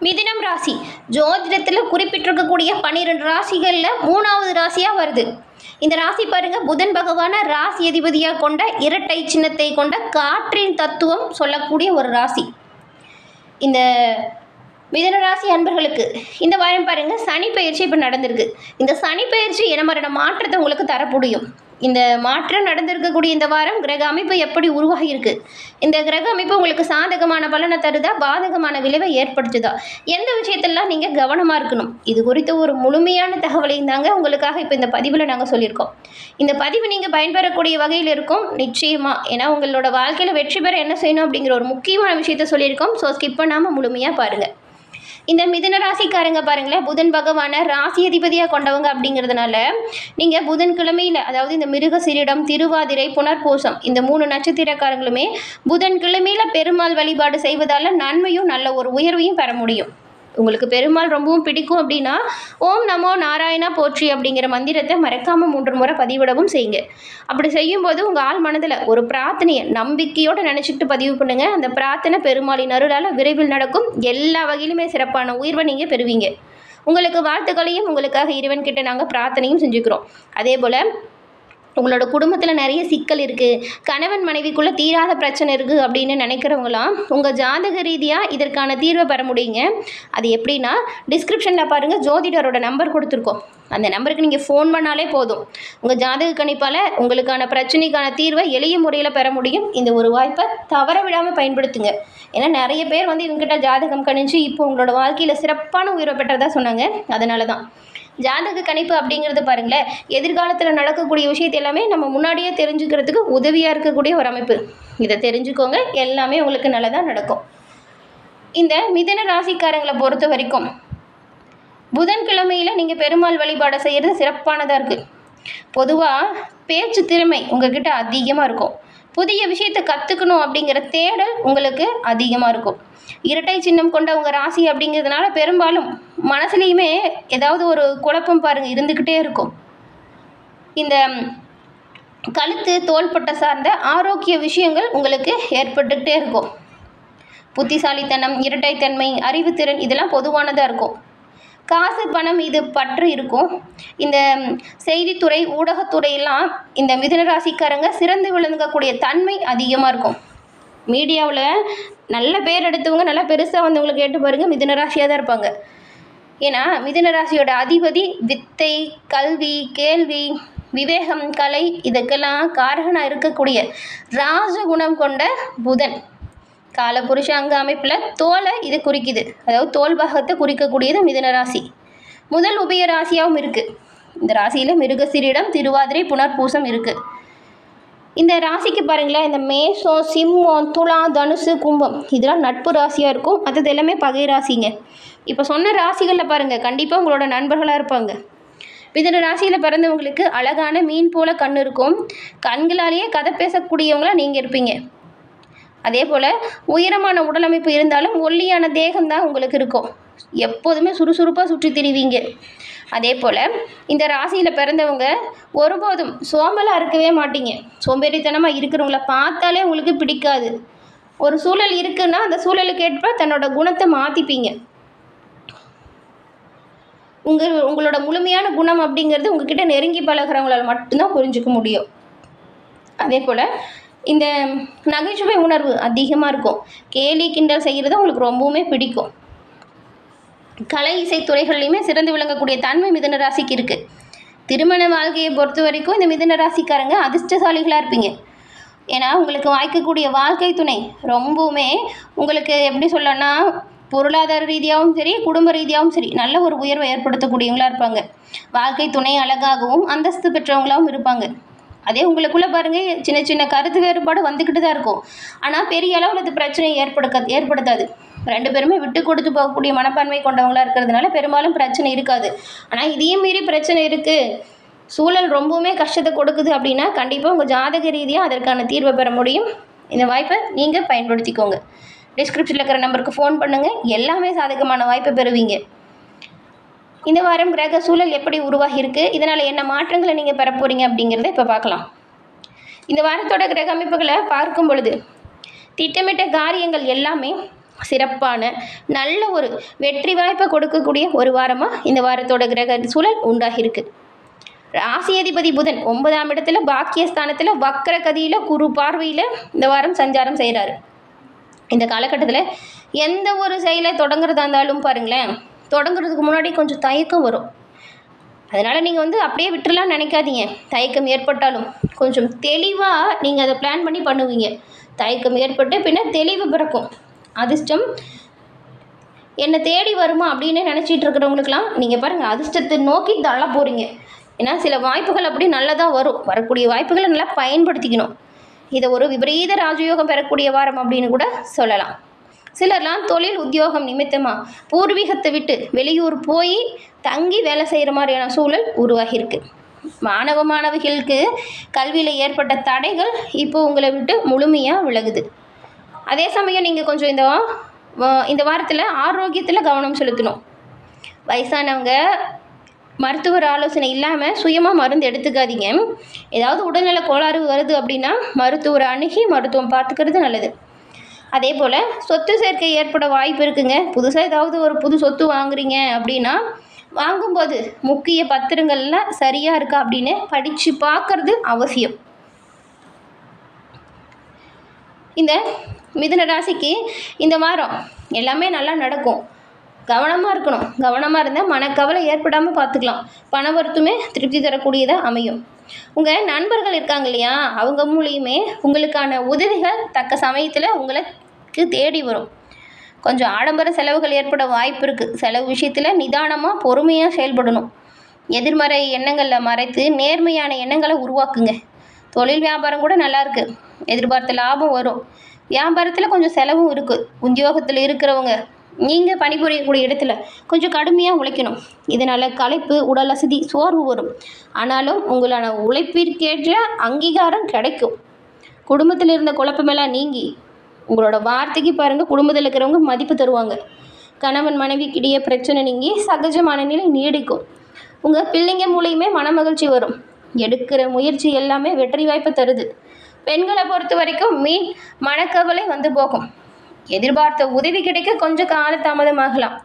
மிதுனம் ராசி ஜோதிடத்தில் குறிப்பிட்டிருக்கக்கூடிய 12 ராசிகளில் 3வது ராசியாக வருது. இந்த ராசி பாருங்க, புதன் பகவான ராசி அதிபதியாக கொண்ட இரட்டை சின்னத்தை கொண்ட காற்றின் தத்துவம் சொல்லக்கூடிய ஒரு ராசி. இந்த மிதுன ராசி அன்பர்களுக்கு இந்த வாரம் பாருங்க, சனி பயிற்சி இப்போ நடந்திருக்கு. இந்த சனி பயிற்சி என்ன மாதிரியான மாற்றத்தை உங்களுக்கு தர முடியும்? இந்த மாற்றம் நடந்திருக்கக்கூடிய இந்த வாரம் கிரக அமைப்பு எப்படி உருவாகி இருக்கு? இந்த கிரக அமைப்பு உங்களுக்கு சாதகமான பலனை தருதா, பாதகமான விளைவை ஏற்படுத்துதா? எந்த விஷயத்தெல்லாம் நீங்கள் கவனமாக இருக்கணும்? இது குறித்த ஒரு முழுமையான தகவலையும் தாங்க உங்களுக்காக இப்போ இந்த பதிவில் நாங்கள் சொல்லியிருக்கோம். இந்த பதிவு நீங்கள் பயன்பெறக்கூடிய வகையில் இருக்கும் நிச்சயமாக. ஏன்னா உங்களோட வாழ்க்கையில் வெற்றி பெற என்ன செய்யணும் அப்படிங்கிற ஒரு முக்கியமான விஷயத்த சொல்லியிருக்கோம். ஸோ ஸ்கிப் பண்ணாமல் முழுமையாக பாருங்கள். இந்த மிதுன ராசிக்காரங்க பாருங்களேன், புதன் பகவான ராசி அதிபதியாக கொண்டவங்க அப்படிங்கிறதுனால நீங்கள் புதன்கிழமையில், அதாவது இந்த மிருகசீரிடம், திருவாதிரை, புனர்பூசம் இந்த 3 நட்சத்திரக்காரங்களுமே புதன்கிழமையில் பெருமாள் வழிபாடு செய்வதால் நன்மையும் நல்ல ஒரு உயர்வையும் பெற முடியும். உங்களுக்கு பெருமாள் ரொம்பவும் பிடிக்கும் அப்படின்னா ஓம் நமோ நாராயணா போற்றி அப்படிங்கிற மந்திரத்தை மறக்காமல் 3 முறை பதிவிடவும் செய்யுங்க. அப்படி செய்யும்போது உங்கள் ஆள் மனதில் ஒரு பிரார்த்தனையை நம்பிக்கையோடு நினச்சிக்கிட்டு பதிவு பண்ணுங்கள். அந்த பிரார்த்தனை பெருமாளின் அருளால் விரைவில் நடக்கும். எல்லா வகையிலுமே சிறப்பான உயர்வை நீங்கள் பெறுவீங்க. உங்களுக்கு வாழ்த்துக்களையும் உங்களுக்காக இறைவன்கிட்ட நாங்கள் பிரார்த்தனையும் செஞ்சுக்கிறோம். அதே போல் உங்களோட குடும்பத்தில் நிறைய சிக்கல் இருக்குது, கணவன் மனைவிக்குள்ளே தீராத பிரச்சனை இருக்குது அப்படின்னு நினைக்கிறவங்களாம் உங்கள் ஜாதக ரீதியாக இதற்கான தீர்வை பெற முடியுங்க. அது எப்படின்னா, டிஸ்கிரிப்ஷனில் பாருங்கள், ஜோதிடரோட நம்பர் கொடுத்துருக்கோம். அந்த நம்பருக்கு நீங்கள் ஃபோன் பண்ணாலே போதும். உங்கள் ஜாதக கணிப்பால் உங்களுக்கான பிரச்சனைக்கான தீர்வை எளிய முறையில் பெற முடியும். இந்த ஒரு வாய்ப்பை தவற விடாமல் பயன்படுத்துங்க. ஏன்னா நிறைய பேர் இவங்ககிட்ட ஜாதகம் கணிச்சு இப்போ உங்களோட வாழ்க்கையில் சிறப்பான உயர்வை பெற்றதாக சொன்னாங்க. அதனால தான் ஜாதக கணிப்பு அப்படிங்கிறது பாருங்களேன், எதிர்காலத்தில் நடக்கக்கூடிய விஷயத்தை எல்லாமே நம்ம முன்னாடியே தெரிஞ்சுக்கிறதுக்கு உதவியாக இருக்கக்கூடிய ஒரு அமைப்பு. இதை தெரிஞ்சுக்கோங்க, எல்லாமே உங்களுக்கு நல்லதாக நடக்கும். இந்த மிதுன ராசிக்காரங்களை பொறுத்த வரைக்கும் புதன்கிழமையில் நீங்கள் பெருமாள் வழிபாடை செய்கிறது சிறப்பானதாக இருக்குது. பொதுவாக பேச்சு திறமை உங்ககிட்ட அதிகமாக இருக்கும். புதிய விஷயத்தை கற்றுக்கணும் அப்படிங்கிற தேடல் உங்களுக்கு அதிகமாக இருக்கும். இரட்டை சின்னம் கொண்ட உங்கள் ராசி அப்படிங்கிறதுனால பெரும்பாலும் மனசுலேயுமே ஏதாவது ஒரு குழப்பம் பாருங்கள் இருந்துக்கிட்டே இருக்கும். இந்த கழுத்து, தோள்பட்டை சார்ந்த ஆரோக்கிய விஷயங்கள் உங்களுக்கு ஏற்பட்டுக்கிட்டே இருக்கும். புத்திசாலித்தனம், இரட்டைத்தன்மை, அறிவுத்திறன் இதெல்லாம் பொதுவானதாக இருக்கும். காசு பணம் இது பற்று இருக்கும். இந்த செய்தித்துறை, ஊடகத்துறையெல்லாம் இந்த மிதுன ராசிக்காரங்க சிறந்து விளங்கக்கூடிய தன்மை அதிகமாக இருக்கும். மீடியாவில் நல்ல பேர் எடுத்தவங்க, நல்லா பெருசாக வந்தவங்களை கேட்டு பாருங்கள், மிதுன ராசியாக தான் இருப்பாங்க. ஏன்னா மிதுன ராசியோட அதிபதி வித்தை, கல்வி, கேள்வி, விவேகம், கலை இதுக்கெல்லாம் காரகனாக இருக்கக்கூடிய ராஜகுணம் கொண்ட புதன். காலபுருஷ அங்க அமைப்பில் தோலை இது குறிக்குது, அதாவது தோல் பாகத்தை குறிக்கக்கூடியது மிதுன ராசி. முதல் உபய ராசியாகவும் இருக்குது. இந்த ராசியில் மிருகசீரிடம், திருவாதிரை, புனர்பூசம் இருக்குது. இந்த ராசிக்கு பாருங்களேன், இந்த மேஷம், சிம்மம், துலா, தனுசு, கும்பம் இதெல்லாம் நட்பு ராசியாக இருக்கும். மற்றது எல்லாமே பகை ராசிங்க. இப்போ சொன்ன ராசிகளில் பாருங்கள், கண்டிப்பாக உங்களோட நண்பர்களாக இருப்பாங்க. மிதுன ராசியில் பிறந்தவங்களுக்கு அழகான மீன் போல கண் இருக்கும். கண்களாலேயே கதை பேசக்கூடியவங்களாக நீங்கள் இருப்பீங்க. அதே போல் உயரமான உடலமைப்பு இருந்தாலும் ஒல்லியான தேகம்தான் உங்களுக்கு இருக்கும். எப்போதுமே சுறுசுறுப்பாக சுற்றி திரிவீங்க. அதே போல் இந்த ராசியில் பிறந்தவங்க ஒருபோதும் சோம்பலாக இருக்கவே மாட்டீங்க. சோம்பேறித்தனமாக இருக்கிறவங்கள பார்த்தாலே உங்களுக்கு பிடிக்காது. ஒரு சூழல் இருக்குன்னா அந்த சூழலுக்கு ஏற்ப தன்னோட குணத்தை மாற்றிப்பீங்க. உங்களோட முழுமையான குணம் அப்படிங்கிறது உங்ககிட்ட நெருங்கி பழகிறவங்களால் மட்டும்தான் புரிஞ்சிக்க முடியும். அதே போல் இந்த நகைச்சுவை உணர்வு அதிகமாக இருக்கும். கேலி கிண்டல் செய்கிறது உங்களுக்கு ரொம்பவுமே பிடிக்கும். கலை, இசைத்துறைகள்லையுமே சிறந்து விளங்கக்கூடிய தன்மை மிதுன ராசிக்கு இருக்குது. திருமண வாழ்க்கையை பொறுத்த வரைக்கும் இந்த மிதுன ராசிக்காரங்க அதிர்ஷ்டசாலிகளாக இருப்பீங்க. ஏன்னா உங்களுக்கு வாய்க்கக்கூடிய வாழ்க்கை துணை ரொம்பவுமே உங்களுக்கு எப்படி சொல்லனா, பொருளாதார ரீதியாகவும் சரி, குடும்ப ரீதியாகவும் சரி நல்ல ஒரு உயர்வை ஏற்படுத்தக்கூடியவங்களாக இருப்பாங்க. வாழ்க்கை துணை அழகாகவும் அந்தஸ்து பெற்றவங்களாகவும் இருப்பாங்க. அதே உங்களுக்குள்ளே பாருங்கள், சின்ன சின்ன கருத்து வேறுபாடு வந்துக்கிட்டு தான் இருக்கும். ஆனால் பெரிய அளவில் அது பிரச்சனை ஏற்படுத்தாது. 2 பேருமே விட்டு கொடுத்து போகக்கூடிய மனப்பான்மை கொண்டவங்களாக இருக்கிறதுனால பெரும்பாலும் பிரச்சனை இருக்காது. ஆனால் இதையும் மீறி பிரச்சனை இருக்குது, சூழல் ரொம்பவுமே கஷ்டத்தை கொடுக்குது அப்படின்னா கண்டிப்பாக உங்கள் ஜாதக ரீதியாக அதற்கான தீர்வை பெற முடியும். இந்த வாய்ப்பை நீங்கள் பயன்படுத்திக்கோங்க. டிஸ்கிரிப்ஷனில் இருக்கிற நம்பருக்கு ஃபோன் பண்ணுங்கள். எல்லாமே சாதகமான வாய்ப்பை பெறுவீங்க. இந்த வாரம் கிரக சூழல் எப்படி உருவாகி இருக்குது, இதனால் என்ன மாற்றங்களை நீங்கள் பெற போகிறீங்க அப்படிங்கிறத இப்போ பார்க்கலாம். இந்த வாரத்தோட கிரக அமைப்புகளை பார்க்கும் பொழுது திட்டமிட்ட காரியங்கள் எல்லாமே சிறப்பான நல்ல ஒரு வெற்றி வாய்ப்பை கொடுக்கக்கூடிய ஒரு வாரமாக இந்த வாரத்தோட கிரக சூழல் உண்டாகியிருக்கு. ராசி அதிபதி புதன் 9ஆம் இடத்துல பாக்கியஸ்தானத்தில் வக்கர கதியில் குரு பார்வையில் இந்த வாரம் சஞ்சாரம் செய்கிறாரு. இந்த காலகட்டத்தில் எந்த ஒரு செயலை தொடங்குறதா இருந்தாலும் பாருங்களேன், தொடங்குறதுக்கு முன்னாடி கொஞ்சம் தயக்கம் வரும். அதனால் நீங்கள் அப்படியே விட்டுறலாம் நினைக்காதீங்க. தயக்கம் ஏற்பட்டாலும் கொஞ்சம் தெளிவாக நீங்கள் அதை பிளான் பண்ணி பண்ணுவீங்க. தயக்கம் ஏற்பட்டு பின்ன தெளிவு பிறக்கும். அதிர்ஷ்டம் என்னை தேடி வருமா அப்படின்னு நினச்சிட்டு இருக்கிறவங்களுக்கெல்லாம் நீங்கள் பாருங்கள், அதிர்ஷ்டத்தை நோக்கி தள்ள போகிறீங்க. ஏன்னா சில வாய்ப்புகள் அப்படி நல்லதாக வரும். வரக்கூடிய வாய்ப்புகளை நல்லா பயன்படுத்திக்கணும். இதை ஒரு விபரீத ராஜயோகம் பெறக்கூடிய வாரம் அப்படின்னு கூட சொல்லலாம். சிலர்லாம் தொழில் உத்தியோகம் நிமித்தமாக பூர்வீகத்தை விட்டு வெளியூர் போய் தங்கி வேலை செய்கிற மாதிரியான சூழல் உருவாகியிருக்கு. மாணவர்களுக்கு கல்வியில் ஏற்பட்ட தடைகள் இப்போ உங்களை விட்டு முழுமையாக விலகுது. அதே சமயம் நீங்கள் கொஞ்சம் இந்த வாரத்தில் ஆரோக்கியத்தில் கவனம் செலுத்தணும். வயசானவங்க மருத்துவர் ஆலோசனை இல்லாமல் சுயமாக மருந்து எடுத்துக்காதீங்க. ஏதாவது உடல்நல கோளாறு வருது அப்படின்னா மருத்துவரை அணுகி மருத்துவம் பார்த்துக்கிறது நல்லது. அதே போல் சொத்து சேர்க்கை ஏற்பட வாய்ப்பு இருக்குங்க. புதுசாக ஏதாவது ஒரு புது சொத்து வாங்குறீங்க அப்படின்னா வாங்கும்போது முக்கிய பத்திரங்கள்லாம் சரியாக இருக்கா அப்படின்னு படித்து பார்க்கறது அவசியம். இந்த மிதுன ராசிக்கு இந்த வாரம் எல்லாமே நல்லா நடக்கும். கவனமாக இருக்கணும். கவனமாக இருந்தால் மனக்கவலை ஏற்படாமல் பார்த்துக்கலாம். பண வரத்துமே திருப்தி தரக்கூடியதாக அமையும். உங்கள் நண்பர்கள் இருக்காங்க இல்லையா, அவங்க மூலியமே உங்களுக்கான உதவிகள் தக்க சமயத்தில் உங்களுக்கு தேடி வரும். கொஞ்சம் ஆடம்பர செலவுகள் ஏற்பட வாய்ப்பு இருக்குது. செலவு விஷயத்தில் நிதானமாக பொறுமையாக செயல்படணும். எதிர்மறை எண்ணங்களில் மறைத்து நேர்மையான எண்ணங்களை உருவாக்குங்க. தொழில் வியாபாரம் கூட நல்லாயிருக்கு. எதிர்பார்த்த லாபம் வரும். வியாபாரத்தில் கொஞ்சம் செலவும் இருக்குது. உத்தியோகத்தில் இருக்கிறவங்க நீங்கள் பணிபுரியக்கூடிய இடத்துல கொஞ்சம் கடுமையாக உழைக்கணும். இதனால் களைப்பு, உடல் அசதி, சோர்வு வரும். ஆனாலும் உங்களான உழைப்பிற்கேற்ற அங்கீகாரம் கிடைக்கும். குடும்பத்தில் இருந்த குழப்பமெல்லாம் நீங்கி உங்களோட வார்த்தைக்கு பாருங்கள், குடும்பத்தில் இருக்கிறவங்க மதிப்பு தருவாங்க. கணவன் மனைவிக்கிடையே பிரச்சனை நீங்கி சகஜமான நிலை நீடிக்கும். உங்கள் பிள்ளைங்க மூலியமே மனமகிழ்ச்சி வரும். எடுக்கிற முயற்சி எல்லாமே வெற்றி வாய்ப்பை தருது. பெண்களை பொறுத்த வரைக்கும் மனக்கவலை வந்து போகும். எதிர்பார்த்த உதவி கிடைக்க கொஞ்சம் காலதாமதமாகலாம்.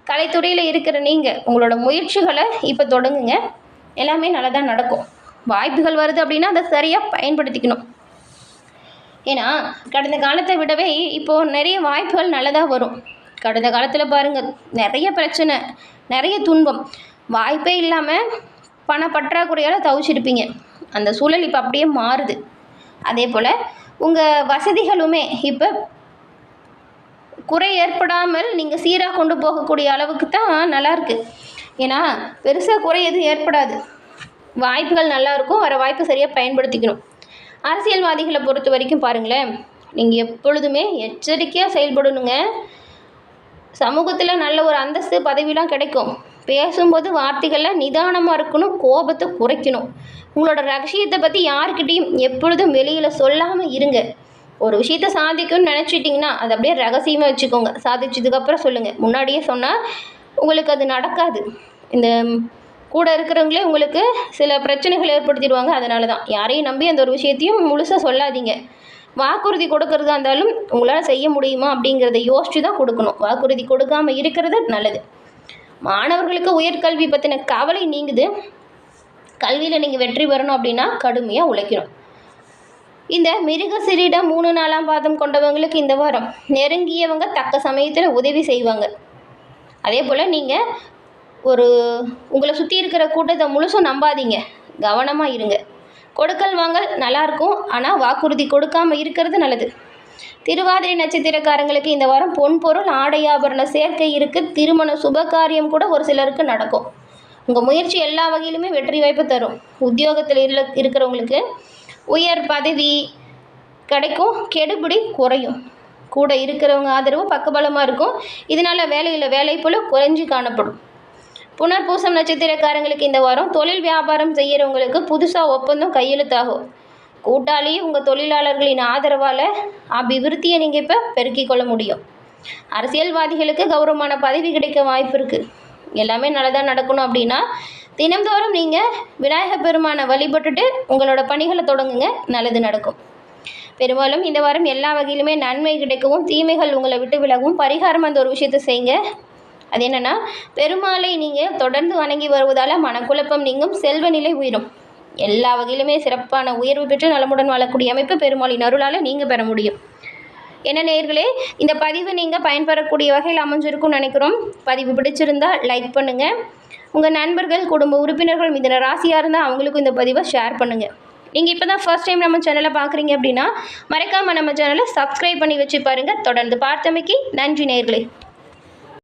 கலைத்துறையில் இருக்கிற நீங்கள் உங்களோட முயற்சிகளை இப்போ தொடங்குங்க. எல்லாமே நல்லதாக நடக்கும். வாய்ப்புகள் வருது அப்படின்னா அதை சரியாக பயன்படுத்திக்கணும். ஏன்னா கடந்த காலத்தை விடவே இப்போது நிறைய வாய்ப்புகள் நல்லதாக வரும். கடந்த காலத்தில் பாருங்கள், நிறைய பிரச்சனை, நிறைய துன்பம், வாய்ப்பே இல்லாமல் பண பற்றாக்குறையால் தவிச்சிருப்பீங்க. அந்த சூழல் இப்போ அப்படியே மாறுது. அதே போல் உங்கள் வசதிகளுமே இப்போ குறை ஏற்படாமல் நீங்கள் சீராக கொண்டு போகக்கூடிய அளவுக்கு தான் நல்லாயிருக்கு. ஏன்னா பெருசாக குறை எதுவும் ஏற்படாது. வாய்ப்புகள் நல்லாயிருக்கும். வர வாய்ப்பை சரியாக பயன்படுத்திக்கணும். அரசியல்வாதிகளை பொறுத்த வரைக்கும் பாருங்களேன், நீங்கள் எப்பொழுதுமே எச்சரிக்கையாக செயல்படணுங்க. சமூகத்தில் நல்ல ஒரு அந்தஸ்து பதவியெலாம் கிடைக்கும். பேசும்போது வார்த்தைகளில் நிதானமாக இருக்கணும். கோபத்தை குறைக்கணும். உங்களோட ரகசியத்தை பற்றி யாருக்கிட்டையும் எப்பொழுதும் வெளியில் சொல்லாமல் இருங்க. ஒரு விஷயத்தை சாதிக்கணும்னு நினச்சிட்டிங்கன்னா அதை அப்படியே ரகசியமாக வச்சுக்கோங்க. சாதிச்சதுக்கப்புறம் சொல்லுங்கள். முன்னாடியே சொன்னால் உங்களுக்கு அது நடக்காது. இந்த கூட இருக்கிறவங்களே உங்களுக்கு சில பிரச்சனைகள் ஏற்படுத்திடுவாங்க. அதனால தான் யாரையும் நம்பி அந்த ஒரு விஷயத்தையும் முழுசாக சொல்லாதீங்க. வாக்குறுதி கொடுக்கறதா இருந்தாலும் உங்களால் செய்ய முடியுமா அப்படிங்கிறத யோசித்து தான் கொடுக்கணும். வாக்குறுதி கொடுக்காமல் இருக்கிறது நல்லது. மாணவர்களுக்கு உயர்கல்வி பற்றின கவலை நீங்குது. கல்வியில் நீங்கள் வெற்றி பெறணும் அப்படின்னா கடுமையாக உழைக்கணும். இந்த மிருகசீரிடம் 3, 4ஆம் பாதம் கொண்டவங்களுக்கு இந்த வாரம் நெருங்கியவங்க தக்க சமயத்தில் உதவி செய்வாங்க. அதே போல் நீங்கள் உங்களை சுற்றி இருக்கிற கூட்டத்தை முழுசும் நம்பாதீங்க. கவனமாக இருங்க. கொடுக்கல் வாங்கல் நல்லாயிருக்கும். ஆனால் வாக்குறுதி கொடுக்காமல் இருக்கிறது நல்லது. திருவாதிரை நட்சத்திரக்காரங்களுக்கு இந்த வாரம் பொன்பொருள் ஆடை ஆபரண சேர்க்கை இருக்குது. திருமண சுபகாரியம் கூட ஒரு சிலருக்கு நடக்கும். உங்கள் முயற்சி எல்லா வகையிலுமே வெற்றி வாய்ப்பு தரும். உத்தியோகத்தில் இருக்கிறவங்களுக்கு உயர் பதவி கிடைக்கும். கெடுபிடி குறையும். கூட இருக்கிறவங்க ஆதரவு பக்கபலமாக இருக்கும். இதனால் வேலை போல் குறைஞ்சி காணப்படும். புனர்பூசம் நட்சத்திரக்காரங்களுக்கு இந்த வாரம் தொழில் வியாபாரம் செய்கிறவங்களுக்கு புதுசாக ஒப்பந்தம் கையெழுத்தாகும். கூட்டாளி உங்கள் தொழிலாளர்களின் ஆதரவால் அபிவிருத்தியை நீங்கள் இப்போ பெருக்கிக் கொள்ள முடியும். அரசியல்வாதிகளுக்கு கௌரவமான பதவி கிடைக்க வாய்ப்பு இருக்குது. எல்லாமே நல்லதாக நடக்கணும் அப்படின்னா தினம்தோறும் நீங்கள் விநாயகர் பெருமானை வழிபட்டுட்டு உங்களோட பணிகளை தொடங்குங்க. நல்லது நடக்கும். பெரும்பாலும் இந்த வாரம் எல்லா வகையிலுமே நன்மை கிடைக்கவும் தீமைகள் உங்களை விட்டு விலகவும் பரிகாரம் அந்த ஒரு விஷயத்தை செய்யுங்க. அது என்னென்னா, பெருமாளை நீங்கள் தொடர்ந்து வணங்கி வருவதால் மனக்குழப்பம் நீங்கும், செல்வ நிலை உயரும். எல்லா வகையிலுமே சிறப்பான உயர்வு பெற்று நலமுடன் வாழக்கூடிய அமைப்பு பெருமாளின் அருளால் நீங்கள் பெற முடியும். என்ன நேயர்களே, இந்த பதிவு நீங்கள் பயன்பெறக்கூடிய வகையில் அமைஞ்சிருக்கும்னு நினைக்கிறோம். பதிவு பிடிச்சிருந்தால் லைக் பண்ணுங்கள். உங்கள் நண்பர்கள், குடும்ப உறுப்பினர்கள் மிதுன ராசியாக இருந்தால் அவங்களுக்கும் இந்த பதிவை ஷேர் பண்ணுங்கள். நீங்கள் இப்போ தான் ஃபர்ஸ்ட் டைம் நம்ம சேனலை பார்க்குறீங்க அப்படின்னா மறக்காமல் நம்ம சேனலை சப்ஸ்கிரைப் பண்ணி வச்சு பாருங்கள். தொடர்ந்து பார்த்தமைக்கு நன்றி நேயர்களே.